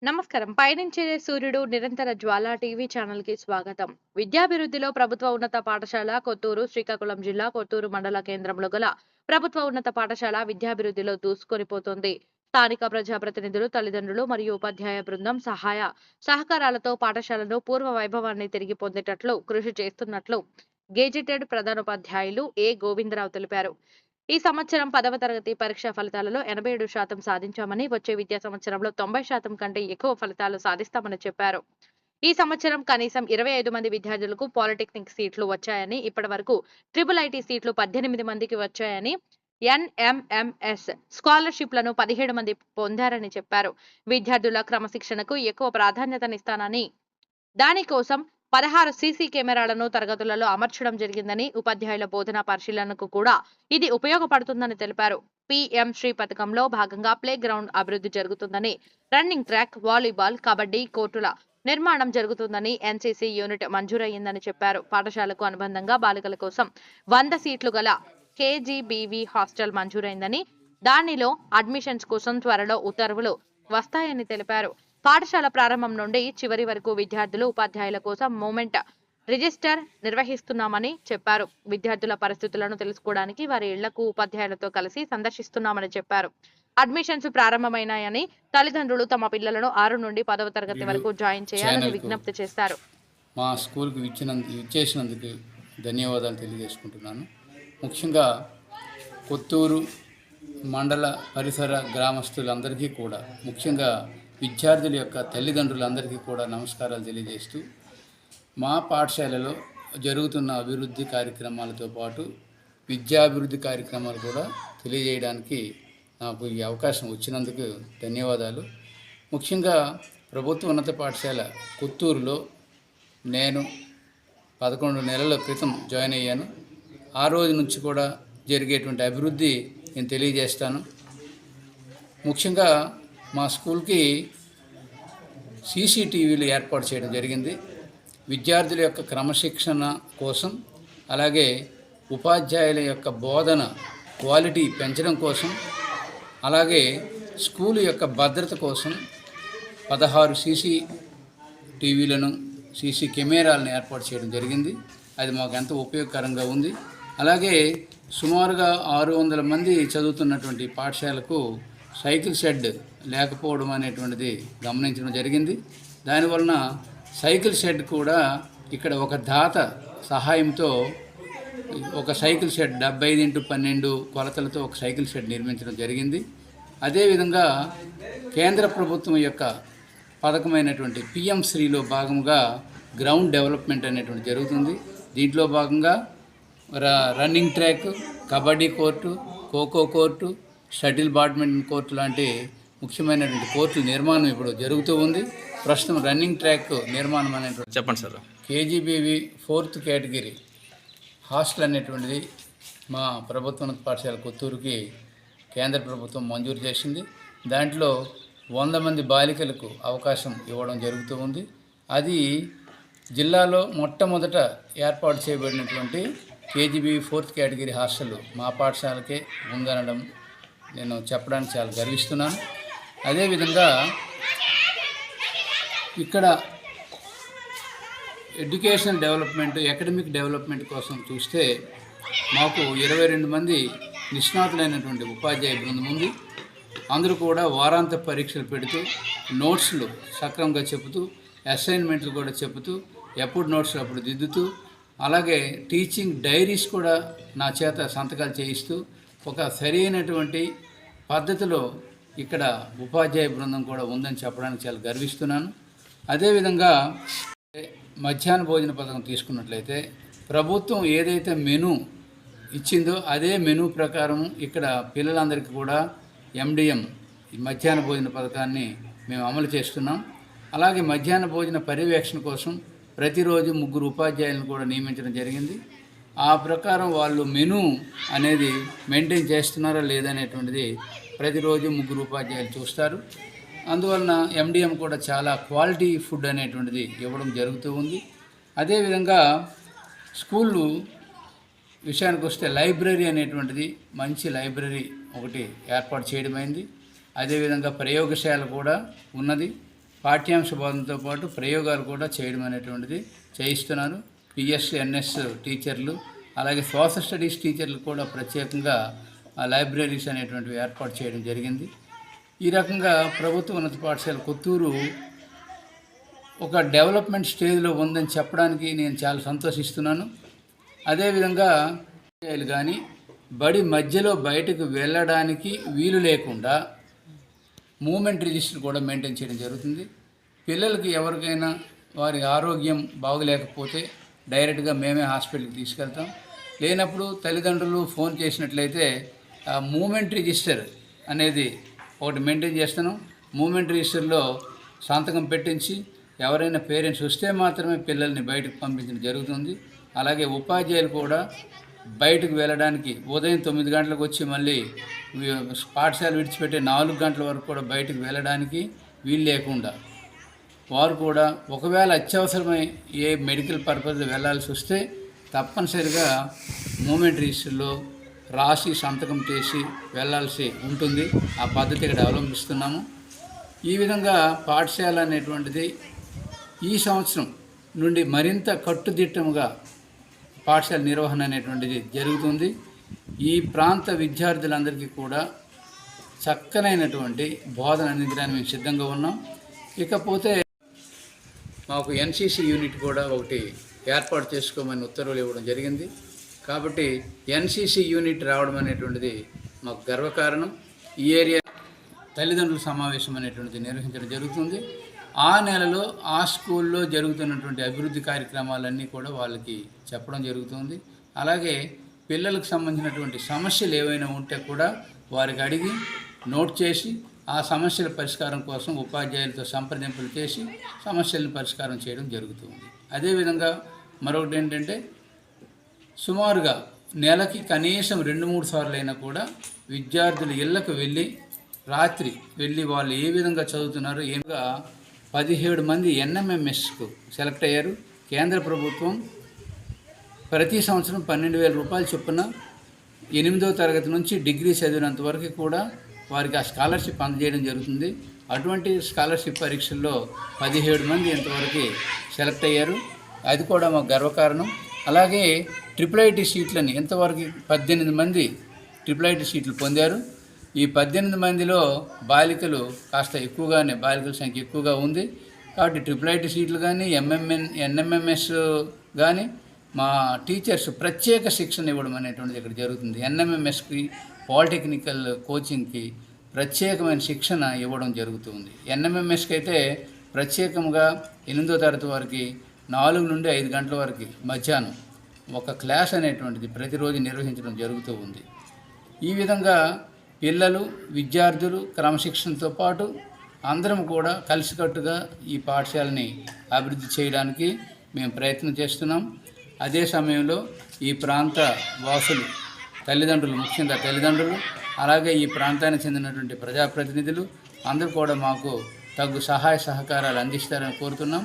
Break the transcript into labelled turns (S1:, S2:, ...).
S1: నమస్కారం. పయనించే సూర్యుడు నిరంతర జ్వాల టీవీ ఛానల్‌కి స్వాగతం. విద్యాభివృద్ధిలో ప్రభుత్వ ఉన్నత పాఠశాల కొత్తూరు, శ్రీకాకుళం జిల్లా కొత్తూరు మండల కేంద్రంలో గల ప్రభుత్వ ఉన్నత పాఠశాల విద్యాభివృద్ధిలో దూసుకొనిపోతోంది. స్థానిక ప్రజాప్రతినిధులు, తల్లిదండ్రులు మరియు ఉపాధ్యాయ బృందం సహాయ సహకారాలతో పాఠశాలను పూర్వ వైభవాన్ని తిరిగి పొందేటట్లు కృషి చేస్తున్నట్లు గెజిటెడ్ ప్రధానోపాధ్యాయులు ఏ. గోవిందరావు తెలిపారు. ఈ సంవత్సరం 10వ తరగతి పరీక్షా ఫలితాలలో 87% సాధించామని, వచ్చే విద్యా సంవత్సరంలో 90% కంటే ఎక్కువ ఫలితాలు సాధిస్తామని చెప్పారు. ఈ సంవత్సరం కనీసం 25 మంది విద్యార్థులకు పాలిటెక్నిక్ సీట్లు వచ్చాయని, ఇప్పటివరకు ట్రిపుల్ ఐటీ సీట్లు 18 మందికి వచ్చాయని, ఎన్ఎంఎంఎస్ స్కాలర్షిప్లను 17 మంది పొందారని చెప్పారు. విద్యార్థుల క్రమశిక్షణకు ఎక్కువ ప్రాధాన్యతనిస్తానని, దానికోసం 16 సీసీ కెమెరాలను తరగతులలో అమర్చడం జరిగిందని, ఉపాధ్యాయుల బోధనా పరిశీలనకు కూడా ఇది ఉపయోగపడుతుందని తెలిపారు. పీఎం శ్రీ పథకంలో భాగంగా ప్లే గ్రౌండ్ అభివృద్ధి జరుగుతుందని, రన్నింగ్ ట్రాక్, వాలీబాల్, కబడ్డీ కోర్టుల నిర్మాణం జరుగుతుందని, ఎన్సీసీ యూనిట్ మంజూరయ్యిందని చెప్పారు. పాఠశాలకు అనుబంధంగా బాలికల కోసం 100 సీట్లు గల కేజీబీవీ హాస్టల్ మంజూరైందని, దానిలో అడ్మిషన్స్ కోసం త్వరలో ఉత్తర్వులు వస్తాయని తెలిపారు. పాఠశాల ప్రారంభం నుండి చివరి వరకు విద్యార్థులు, ఉపాధ్యాయుల కోసం మూమెంట్ రిజిస్టర్ నిర్వహిస్తున్నామని చెప్పారు. విద్యార్థుల పరిస్థితులను తెలుసుకోవడానికి వారి ఇళ్లకు ఉపాధ్యాయులతో కలిసి సందర్శిస్తున్నామని చెప్పారు. అడ్మిషన్స్ ప్రారంభమైనాయని, తల్లిదండ్రులు తమ పిల్లలను 6 నుండి 10వ తరగతి వరకు జాయిన్ చేయాలని విజ్ఞప్తి చేశారు.
S2: మా స్కూల్కి ఇచ్చేసినందుకు ధన్యవాదాలు తెలియజేసుకుంటున్నాను. ముఖ్యంగా కొత్తూరు మండల పరిసర గ్రామస్తులందరికీ కూడా, ముఖ్యంగా విద్యార్థుల యొక్క తల్లిదండ్రులందరికీ కూడా నమస్కారాలు తెలియజేస్తూ, మా పాఠశాలలో జరుగుతున్న అభివృద్ధి కార్యక్రమాలతో పాటు విద్యాభివృద్ధి కార్యక్రమాలు కూడా తెలియజేయడానికి నాకు ఈ అవకాశం వచ్చినందుకు ధన్యవాదాలు. ముఖ్యంగా ప్రభుత్వ ఉన్నత పాఠశాల కొత్తూరులో నేను 11 నెలల క్రితం జాయిన్ అయ్యాను. ఆ రోజు నుంచి కూడా జరిగేటువంటి అభివృద్ధి నేను తెలియజేస్తాను. ముఖ్యంగా మా స్కూల్కి సీసీటీవీలు ఏర్పాటు చేయడం జరిగింది. విద్యార్థుల యొక్క క్రమశిక్షణ కోసం, అలాగే ఉపాధ్యాయుల యొక్క బోధన క్వాలిటీ పెంచడం కోసం, అలాగే స్కూలు యొక్క భద్రత కోసం 16 సీసీ టీవీలను, సీసీ కెమెరాలను ఏర్పాటు చేయడం జరిగింది. అది మాకు ఎంతో ఉపయోగకరంగా ఉంది. అలాగే సుమారుగా 600 మంది చదువుతున్నటువంటి పాఠశాలకు సైకిల్ షెడ్ లేకపోవడం అనేటువంటిది గమనించడం జరిగింది. దానివలన సైకిల్ షెడ్ కూడా ఇక్కడ ఒక దాత సహాయంతో ఒక సైకిల్ షెడ్ 75x12 కొలతలతో ఒక సైకిల్ షెడ్ నిర్మించడం జరిగింది. అదేవిధంగా కేంద్ర ప్రభుత్వం యొక్క పథకమైనటువంటి పిఎం శ్రీలో భాగంగా గ్రౌండ్ డెవలప్మెంట్ అనేటువంటి జరుగుతుంది. దీంట్లో భాగంగా running track, kabaddi court, kho kho court, shuttle badminton court లాంటి ముఖ్యమైనటువంటి కోర్టుల నిర్మాణం ఇప్పుడు జరుగుతూ ఉంది. ప్రస్తుతం రన్నింగ్ ట్రాక్ నిర్మాణం అనేటువంటి
S3: చెప్పండి sir.
S2: KGBV 4th category hostel అనేటువంటిది మా ప్రభుత్వ పాఠశాల కొత్తూరుకి కేంద్ర ప్రభుత్వం మంజూరు చేసింది. దాంట్లో 100 మంది బాలికలకు అవకాశం ఇవ్వడం జరుగుతూ ఉంది. అది జిల్లాలో మొట్టమొదట ఏర్పాటు చేయబడినటువంటి కేజీబీవీ 4th కేటగిరీ హాస్టల్ మా పాఠశాలకే ఉందనడం నేను చెప్పడానికి చాలా గర్విస్తున్నాను. అదేవిధంగా ఇక్కడ ఎడ్యుకేషనల్ డెవలప్మెంట్, అకాడమిక్ డెవలప్మెంట్ కోసం చూస్తే మాకు 22 మంది నిష్ణాతులైనటువంటి ఉపాధ్యాయ బృందం ఉంది. అందరూ కూడా వారాంత పరీక్షలు పెడుతూ, నోట్స్లు సక్రమంగా చెబుతూ, అసైన్మెంట్లు కూడా చెబుతూ, ఎప్పుడు నోట్స్లు అప్పుడు దిద్దుతూ, అలాగే టీచింగ్ డైరీస్ కూడా నా చేత సంతకాలు చేయిస్తూ, ఒక సరైనటువంటి పద్ధతిలో ఇక్కడ ఉపాధ్యాయ బృందం కూడా ఉందని చెప్పడానికి చాలా గర్విస్తున్నాను. అదేవిధంగా మధ్యాహ్న భోజన పథకం తీసుకున్నట్లయితే ప్రభుత్వం ఏదైతే మెనూ ఇచ్చిందో అదే మెనూ ప్రకారం ఇక్కడ పిల్లలందరికీ కూడా ఎండిఎం మధ్యాహ్న భోజన పథకాన్ని మేము అమలు చేస్తున్నాం. అలాగే మధ్యాహ్న భోజన పర్యవేక్షణ కోసం ప్రతిరోజు 3 ఉపాధ్యాయులను కూడా నియమించడం జరిగింది. ఆ ప్రకారం వాళ్ళు మెనూ అనేది మెయింటైన్ చేస్తున్నారా లేదనేటువంటిది ప్రతిరోజు 3 ఉపాధ్యాయులు చూస్తారు. అందువలన ఎండిఎం కూడా చాలా క్వాలిటీ ఫుడ్ అనేటువంటిది ఇవ్వడం జరుగుతూ ఉంది. అదేవిధంగా స్కూళ్ళు విషయానికి వస్తే లైబ్రరీ అనేటువంటిది మంచి లైబ్రరీ ఒకటి ఏర్పాటు చేయడమైంది. అదేవిధంగా ప్రయోగశాల కూడా ఉన్నది. పాఠ్యాంశ బోధనతో పాటు ప్రయోగాలు కూడా చేయడం అనేటువంటిది చేయిస్తున్నారు. పిఎస్ఎన్ఎస్ టీచర్లు అలాగే సోషల్ స్టడీస్ టీచర్లు కూడా ప్రత్యేకంగా లైబ్రరీస్ అనేటువంటివి ఏర్పాటు చేయడం జరిగింది. ఈ రకంగా ప్రభుత్వ ఉన్నత పాఠశాల కొత్తూరు ఒక డెవలప్మెంట్ స్టేజ్లో ఉందని చెప్పడానికి నేను చాలా సంతోషిస్తున్నాను. అదేవిధంగా కానీ బడి మధ్యలో బయటకు వెళ్ళడానికి వీలు లేకుండా మూమెంట్ రిజిస్టర్ కూడా మెయింటైన్ చేయడం జరుగుతుంది. పిల్లలకి ఎవరికైనా వారి ఆరోగ్యం బాగోలేకపోతే డైరెక్ట్గా మేమే హాస్పిటల్కి తీసుకెళ్తాం. లేనప్పుడు తల్లిదండ్రులు ఫోన్ చేసినట్లయితే ఆ మూమెంట్ రిజిస్టర్ అనేది ఒకటి మెయింటైన్ చేస్తున్నాం. మూమెంట్ రిజిస్టర్లో సంతకం పెట్టించి ఎవరైనా పేరెంట్స్ వస్తే మాత్రమే పిల్లల్ని బయటకు పంపించడం జరుగుతుంది. అలాగే ఉపాధ్యాయులు కూడా బయటకు వెళ్ళడానికి ఉదయం 9 గంటలకు వచ్చి మళ్ళీ పాఠశాల విడిచిపెట్టే 4 గంటల వరకు కూడా బయటకు వెళ్ళడానికి వీలు లేకుండా వారు కూడా ఒకవేళ అత్యవసరమై ఏ మెడికల్ పర్పస్ వెళ్ళాల్సి వస్తే తప్పనిసరిగా మూమెంట్ రిజిస్టర్లో రాసి సంతకం చేసి వెళ్ళాల్సి ఉంటుంది. ఆ పద్ధతి ఇక్కడ అవలంబిస్తున్నాము. ఈ విధంగా పాఠశాల అనేటువంటిది ఈ సంవత్సరం నుండి మరింత కట్టుదిట్టముగా పాఠశాల నిర్వహణ అనేటువంటిది జరుగుతుంది. ఈ ప్రాంత విద్యార్థులందరికీ కూడా చక్కనైనటువంటి బోధన అందించడానికి మేము సిద్ధంగా ఉన్నాం. ఇకపోతే మాకు ఎన్సీసీ యూనిట్ కూడా ఒకటి ఏర్పాటు చేసుకోమని ఉత్తర్వులు ఇవ్వడం జరిగింది. కాబట్టి ఎన్సీసీ యూనిట్ రావడం అనేటువంటిది మాకు గర్వకారణం. ఈ ఏరియా తల్లిదండ్రుల సమావేశం అనేటువంటిది నిర్వహించడం జరుగుతుంది. ఆ నెలలో ఆ స్కూల్లో జరుగుతున్నటువంటి అభివృద్ధి కార్యక్రమాలన్నీ కూడా వాళ్ళకి చెప్పడం జరుగుతుంది. అలాగే పిల్లలకు సంబంధించినటువంటి సమస్యలు ఏవైనా ఉంటే కూడా వారికి అడిగి నోట్ చేసి ఆ సమస్యల పరిష్కారం కోసం ఉపాధ్యాయులతో సంప్రదింపులు చేసి సమస్యలను పరిష్కారం చేయడం జరుగుతుంది. అదేవిధంగా మరొకటి ఏంటంటే సుమారుగా నెలకి కనీసం 2-3 సార్లు అయినా కూడా విద్యార్థులు ఇళ్లకు వెళ్ళి రాత్రి వెళ్ళి వాళ్ళు ఏ విధంగా చదువుతున్నారో ఏమిగా 17 మంది ఎన్ఎంఎంఎస్కు సెలెక్ట్ అయ్యారు. కేంద్ర ప్రభుత్వం ప్రతి సంవత్సరం 12,000 రూపాయలు చొప్పున 8వ తరగతి నుంచి డిగ్రీ చదివినంత వరకు కూడా వారికి ఆ స్కాలర్షిప్ అందజేయడం జరుగుతుంది. అటువంటి స్కాలర్షిప్ పరీక్షల్లో 17 మంది ఇంతవరకు సెలెక్ట్ అయ్యారు. అది కూడా మాకు గర్వకారణం. అలాగే ట్రిపుల్ సీట్లని ఇంతవరకు 18 మంది ట్రిపుల్ సీట్లు పొందారు. ఈ 18 మందిలో బాలికలు కాస్త ఎక్కువగానే బాలికల సంఖ్య ఎక్కువగా ఉంది. కాబట్టి ట్రిపుల్ సీట్లు కానీ ఎన్ఎంఎంఎస్ కానీ మా టీచర్స్ ప్రత్యేక శిక్షణ ఇవ్వడం అనేటువంటిది ఇక్కడ జరుగుతుంది. ఎన్ఎంఎంఎస్కి పాలిటెక్నికల్ కోచింగ్కి ప్రత్యేకమైన శిక్షణ ఇవ్వడం జరుగుతుంది. ఎన్ఎంఎంఎస్కి అయితే ప్రత్యేకంగా 8వ తరగతి వారికి 4 నుండి 5 గంటల వరకు మధ్యాహ్నం ఒక క్లాస్ అనేటువంటిది ప్రతిరోజు నిర్వహించడం జరుగుతూ ఉంది. ఈ విధంగా పిల్లలు విద్యార్థులు క్రమశిక్షణతో పాటు అందరం కూడా కలిసికట్టుగా ఈ పాఠశాలని అభివృద్ధి చేయడానికి మేము ప్రయత్నం చేస్తున్నాం. అదే సమయంలో ఈ ప్రాంత వాసులు తల్లిదండ్రులు, ముఖ్యంగా తల్లిదండ్రులు, అలాగే ఈ ప్రాంతానికి చెందినటువంటి ప్రజాప్రతినిధులు అందరూ కూడా మాకు తగు సహాయ సహకారాలు అందిస్తారని కోరుతున్నాం.